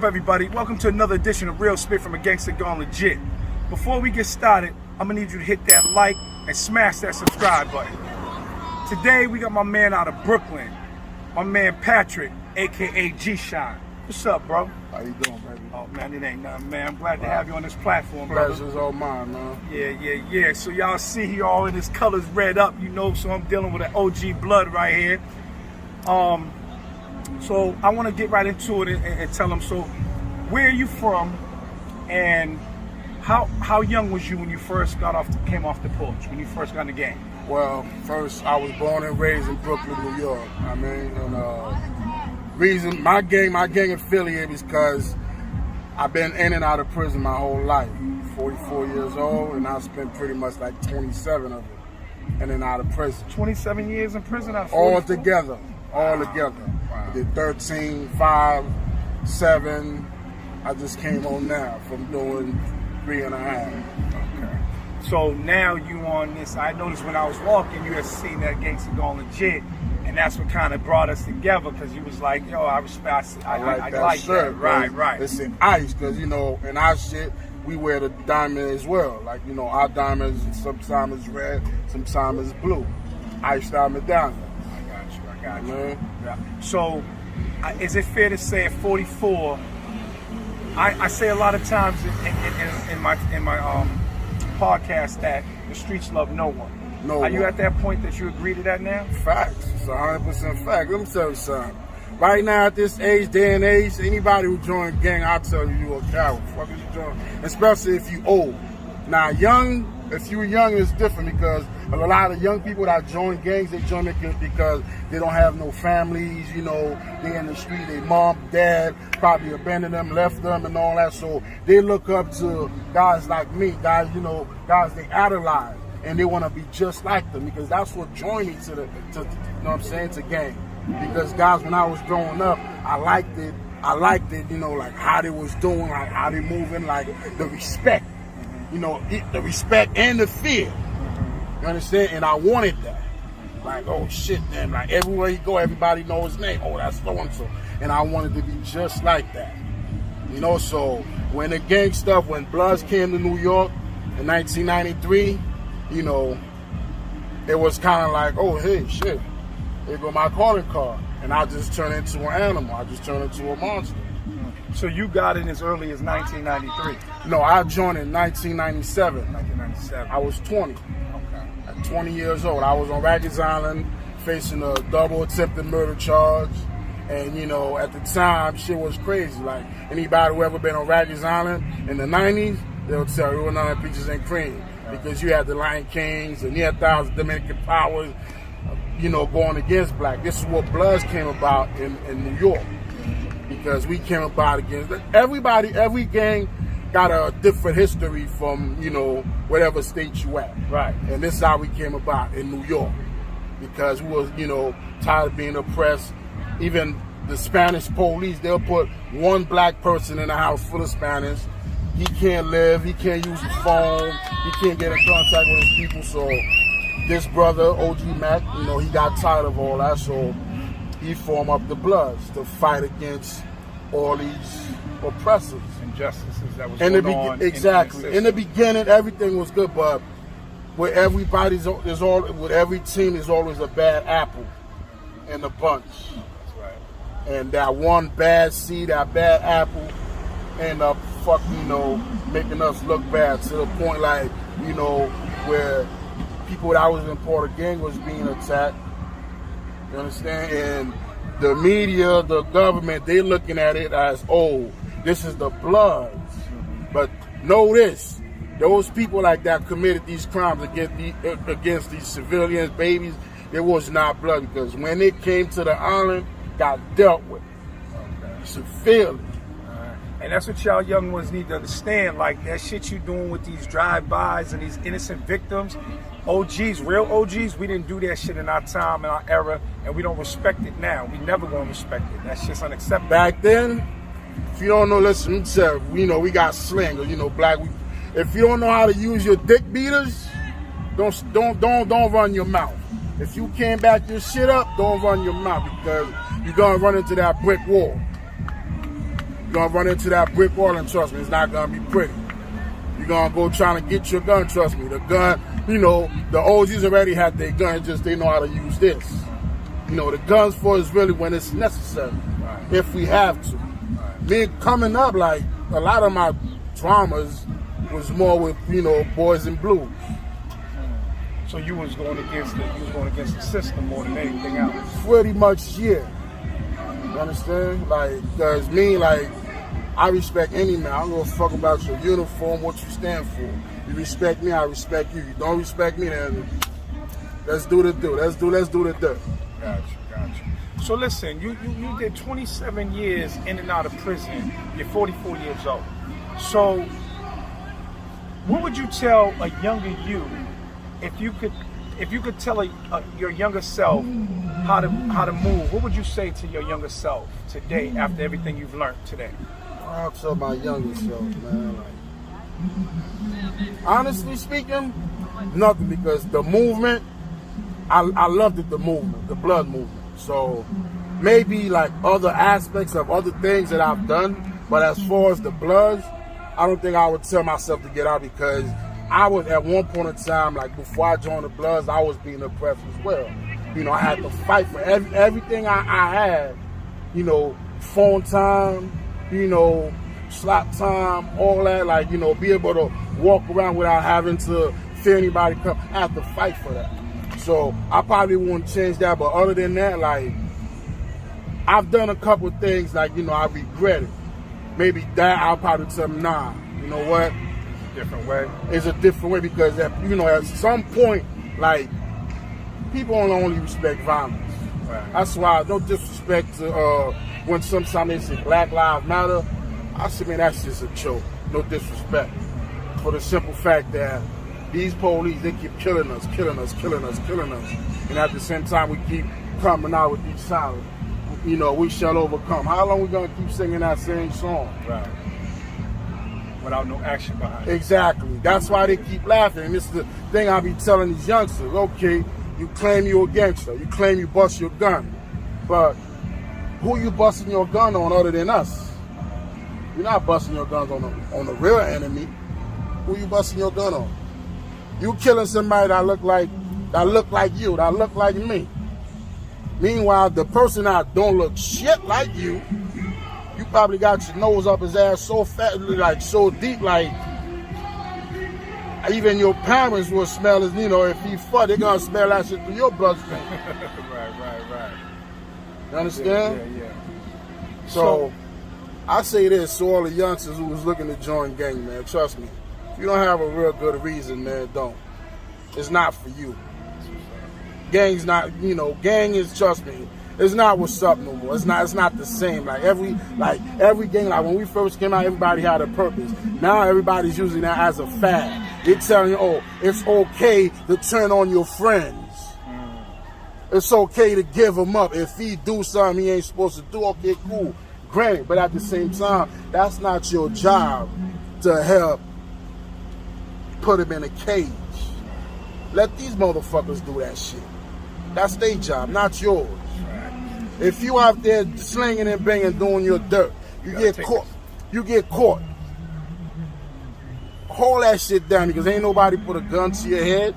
everybody? Welcome to another edition of Real Spit from a Gangster Gone Legit. Before we get started, I'm gonna need you to hit that like and smash that subscribe button. Today we got my man out of Brooklyn, my man Patrick, aka G-Shine. What's up, bro? How you doing, baby? Oh man, it ain't nothing, man. I'm glad to have you on this platform, brother. Pleasure's all mine, man. Yeah. So y'all see he all in his colors red up, you know, so I'm dealing with an OG blood right here. So I want to get right into it and tell them, so where are you from and how young was you when you first came off the porch, when you first got in the game? Well, first, I was born and raised in Brooklyn, New York. I mean, and reason my gang affiliate is because I've been in and out of prison my whole life. 44 years old, and I spent pretty much like 27 of it in and out of prison. 27 years in prison out of 44? All together. Wow. I did 13, 5, 7. I just came on now from doing 3.5. Okay. So now you on this. I noticed when I was walking, you had seen that Gangster Gone Legit, and that's what kind of brought us together, because you was like, yo, I like that. Right. It's in ice, because, you know, in our shit, we wear the diamond as well. Like, you know, our diamonds, sometimes it's red, sometimes it's blue. Ice diamond down there. I got you. Yeah. So, is it fair to say at 44, I say a lot of times in my podcast that the streets love no one. Are you at that point that you agree to that now? Facts. It's 100% fact. Let me tell you something. Right now, at this day and age, anybody who joins a gang, I'll tell you a coward. Fuck is you join? Especially if you old. Now, if you're young, it's different, because a lot of young people that join gangs, they join it because they don't have no families, you know, they in the street, their mom, dad probably abandoned them, left them and all that, so they look up to guys like me, guys they idolize, and they want to be just like them, because that's what joined me to you know what I'm saying, to gang. Because guys, when I was growing up, I liked it, you know, like how they was doing, like how they moving, like the respect. You know, the respect and the fear. You understand? And I wanted that. Like, oh shit, man. Like everywhere you go, everybody knows his name. Oh, that's so and so. And I wanted to be just like that. You know, so when the gang stuff, when Bloods came to New York in 1993, you know, it was kind of like, oh, hey, shit. There go my calling card. And I just turned into an animal. I just turned into a monster. So you got in as early as 1993? No, I joined in 1997. 1997. I was 20. Okay. At 20 years old. I was on Rikers Island facing a double attempted murder charge. And, you know, at the time, shit was crazy. Like, anybody who ever been on Rikers Island in the 90s, they'll tell you, none of the pictures ain't cream. Because you had the Lion Kings and you had thousands of Dominican powers, you know, going against black. This is what Bloods came about in New York. Because we came about against every gang got a different history from, you know, whatever state you at. Right. And this is how we came about in New York. Because we was, you know, tired of being oppressed. Even the Spanish police, they'll put one black person in a house full of Spanish. He can't live, he can't use his phone, he can't get in contact with his people. So this brother, OG Mac, you know, he got tired of all that. So he formed up the Bloods to fight against all these oppressors. Injustices that was going on. Exactly. In the beginning, everything was good, but with every team, there's always a bad apple in the bunch. That's right. And that one bad seed, that bad apple, end up you know, making us look bad, to the point, like, you know, where people that was in part of the gang was being attacked. You understand? And the media, the government, they looking at it as, oh, this is the Bloods. But know this, those people like that committed these crimes against these civilians, babies, it was not Blood, because when it came to the island, got dealt with severely. And that's what y'all young ones need to understand. Like, that shit you doing with these drive-bys and these innocent victims, OGs, real OGs, we didn't do that shit in our time, in our era, and we don't respect it now. We never gonna respect it. That shit's unacceptable. Back then, if you don't know, listen, you know, we got slang, you know, black. If you don't know how to use your dick beaters, don't run your mouth. If you can't back your shit up, don't run your mouth, because you're gonna run into that brick wall. You're gonna run into that brick wall, and trust me, it's not gonna be pretty. You're gonna go trying to get your gun, trust me. The gun, the OGs already had their gun, just they know how to use this. The guns for is really when it's necessary, if we have to. Me coming up, like, a lot of my traumas was more with, boys in blues. So you was going against the system more than anything else. Pretty much, yeah. You understand? Like, cause me, like, I respect any man. I don't give a fuck about your uniform, what you stand for. You respect me, I respect you. You don't respect me, then let's do the do. Let's do the do. Gotcha. So listen, you did 27 years in and out of prison. You're 44 years old. So what would you tell a younger you if you could tell your younger self how to move? What would you say to your younger self today after everything you've learned today? I'll tell my younger self, man. Like, honestly speaking, nothing, because the movement, I loved it, the movement, the blood movement. So maybe like other aspects of other things that I've done, but as far as the bloods, I don't think I would tell myself to get out, because I was at one point in time, like before I joined the bloods, I was being oppressed as well. I had to fight for everything I had, phone time, slap time, all that, like, be able to walk around without having to fear anybody come. I have to fight for that. So I probably wouldn't change that, but other than that, like, I've done a couple of things, like, I regret it. Maybe that I'll probably tell them, nah, you know what? Different way. It's a different way, because at some point, like, people don't only respect violence. Right. That's why, no disrespect to when sometimes they say Black Lives Matter, I say, man, that's just a joke. No disrespect. For the simple fact that these police, they keep killing us. And at the same time, we keep coming out with these signs. We shall overcome. How long we gonna keep singing that same song? Right. Without no action behind it. Exactly. That's why they keep laughing. And this is the thing I be telling these youngsters. Okay, you claim you're a gangster. You claim you bust your gun. But who you busting your gun on other than us? You're not busting your guns on the real enemy. Who you busting your gun on? You killing somebody that look like you, that look like me. Meanwhile, the person that don't look shit like you probably got your nose up his ass so fat, like so deep, like even your parents will smell it. If he fuck, they gonna smell that shit through your bloodstream. Right. You understand? Yeah. So I say this to all the youngsters who was looking to join gang, man. Trust me. If you don't have a real good reason, man, don't. It's not for you. Gang's not, gang is, trust me, it's not what's up no more. It's not the same. Like every gang, like when we first came out, everybody had a purpose. Now everybody's using that as a fad. They're telling you, oh, it's okay to turn on your friends. It's okay to give him up. If he do something he ain't supposed to do, okay, cool. Granted, but at the same time, that's not your job to help put him in a cage. Let these motherfuckers do that shit. That's their job, not yours. If you out there slinging and banging, doing your dirt, you get caught. You get caught. Hold that shit down, because ain't nobody put a gun to your head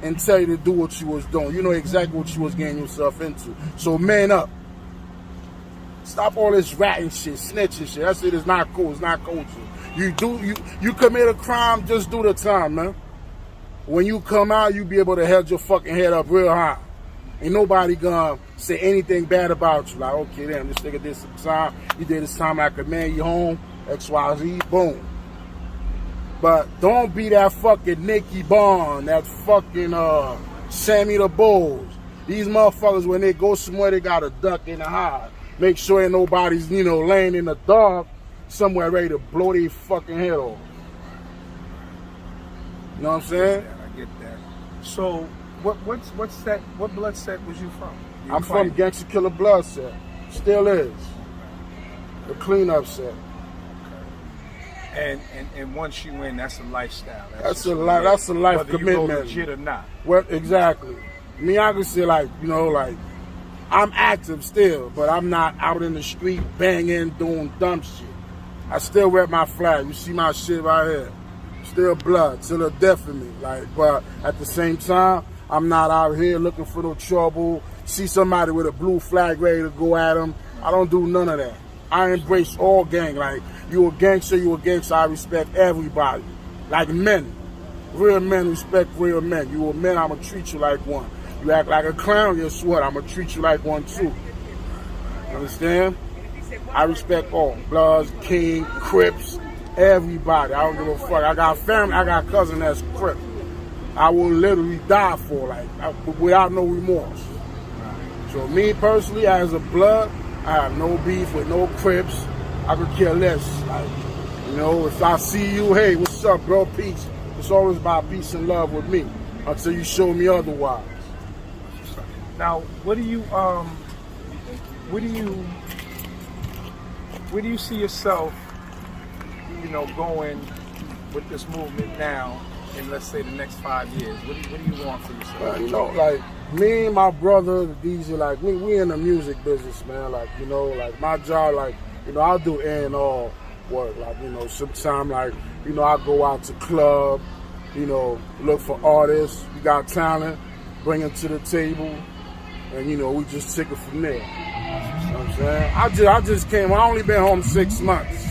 and tell you to do what you was doing. You know exactly what you was getting yourself into. So man up. Stop all this ratting shit, snitching shit. That shit is not cool. It's not culture. You commit a crime, just do the time, man. When you come out, you be able to hold your fucking head up real high. Ain't nobody gonna say anything bad about you. Like, okay, damn, this nigga did some time. You did this time, I command you home. XYZ, boom. But don't be that fucking Nicky Bond, that fucking Sammy the Bulls. These motherfuckers, when they go somewhere, they gotta duck in the hide. Make sure ain't nobody's, laying in the dark somewhere ready to blow their fucking head off. You know what I'm saying? Yeah, I get that. So, what's that? What blood set was you from? I'm from Gangster Killer Blood set. Still is. The cleanup set. Okay. And once you in, that's a lifestyle. That's a life whether commitment. You go legit or not. What exactly? Me, I can say like I'm active still, but I'm not out in the street banging, doing dumb shit. I still wear my flag. You see my shit right here. Still blood, till the death of me. Like, but at the same time, I'm not out here looking for no trouble. See somebody with a blue flag ready to go at them. I don't do none of that. I embrace all gang. Like, you a gangster, you a gangster. I respect everybody. Like men. Real men respect real men. You a man, I'ma treat you like one. You act like a clown, guess what? I'ma treat you like one too. Understand? I respect all. Bloods, King, Crips, everybody. I don't give a fuck. I got family, I got cousin that's Crip. I will literally die for, like, without no remorse. So me personally, as a blood, I have no beef with no Crips. I could care less. Like, you know, if I see you, hey, what's up, bro? Peace. It's always about peace and love with me until you show me otherwise. Now, where do you see yourself, you know, going with this movement now in, let's say, the next 5 years? What do you want for yourself? You know, like, me and my brother, the DJ, like, we in the music business, man. Like, you know, like, my job, like, you know, I'll do A&R work. Like, you know, sometimes, like, you know, I go out to club, you know, look for artists. We got talent, bring them to the table, and, you know, we just take it from there. You know what I'm saying? I just came, I only been home 6 months,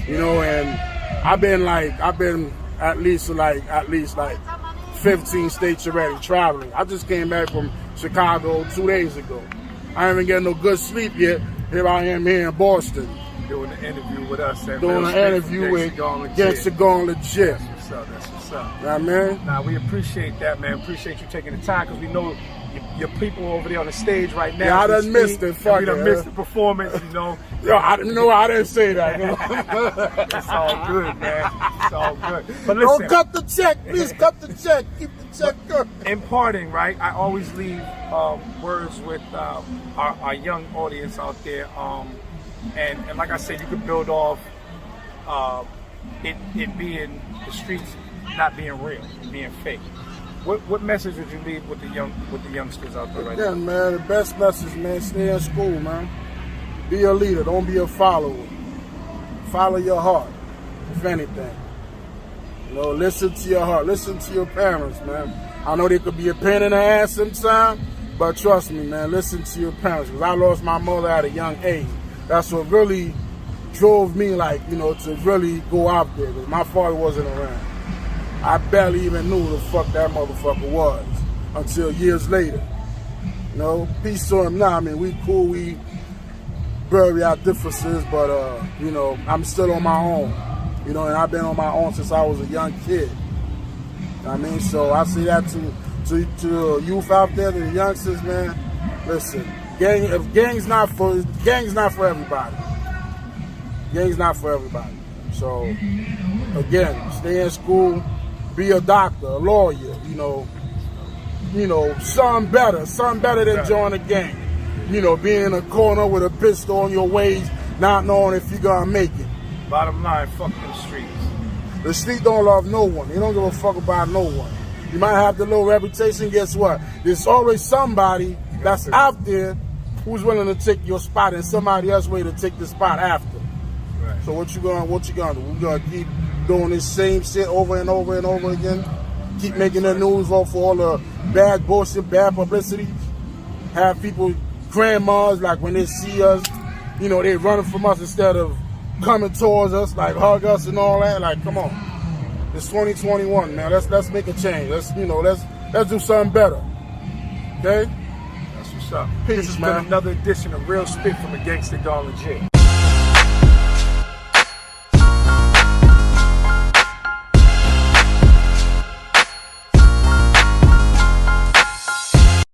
you know, and I've been at least 15 states already traveling. I just came back from Chicago 2 days ago. I haven't getting no good sleep yet. Here I am here in Boston. Doing an interview with us. Doing an interview with Gangster Gone Legit. That's what's up. That's what's up. Nah, man. Nah, we appreciate that, man. Appreciate you taking the time, because we know your people over there on the stage right now. Yeah, I done missed it. Fuck it. We done missed the performance, you know. Yo, I didn't say that. It's all good, man. It's all good. But listen, don't cut the check. Please cut the check. Keep the check good. In parting, right, I always leave words with our young audience out there. And like I said, you could build off it being the streets not being real, being fake. What message would you leave with the youngsters out there right now? Again, man, the best message, man, stay in school, man. Be a leader, don't be a follower. Follow your heart, if anything. You know, listen to your heart, listen to your parents, man. I know they could be a pain in the ass sometimes, but trust me, man, listen to your parents. Because I lost my mother at a young age. That's what really drove me, like, you know, to really go out there. Because my father wasn't around. I barely even knew who the fuck that motherfucker was until years later. You know, peace to him now. I mean, we cool, we bury our differences, but, you know, I'm still on my own. You know, and I've been on my own since I was a young kid. You know what I mean? So I say that to the youth out there, to the youngsters, man. Listen, gang's not for everybody. Gang's not for everybody. So, again, stay in school. Be a doctor, a lawyer, you know, something better than join a gang. You know, being in a corner with a pistol on your waist, not knowing if you're gonna make it. Bottom line, fuck them streets. The street don't love no one. They don't give a fuck about no one. You might have the little reputation, guess what? There's always somebody that's out there who's willing to take your spot and somebody else ready to take the spot after. Right. So what you gonna do? We're gonna keep doing this same shit over and over and over again. Keep making the news for all the bad bullshit, bad publicity. Have people, grandmas, like when they see us, you know, they running from us instead of coming towards us, like hug us and all that. Like, come on. It's 2021, man. Let's make a change. Let's do something better. Okay? That's what's up. Peace, This has man. been another edition of Real Spit from the Gangster Gone Legit.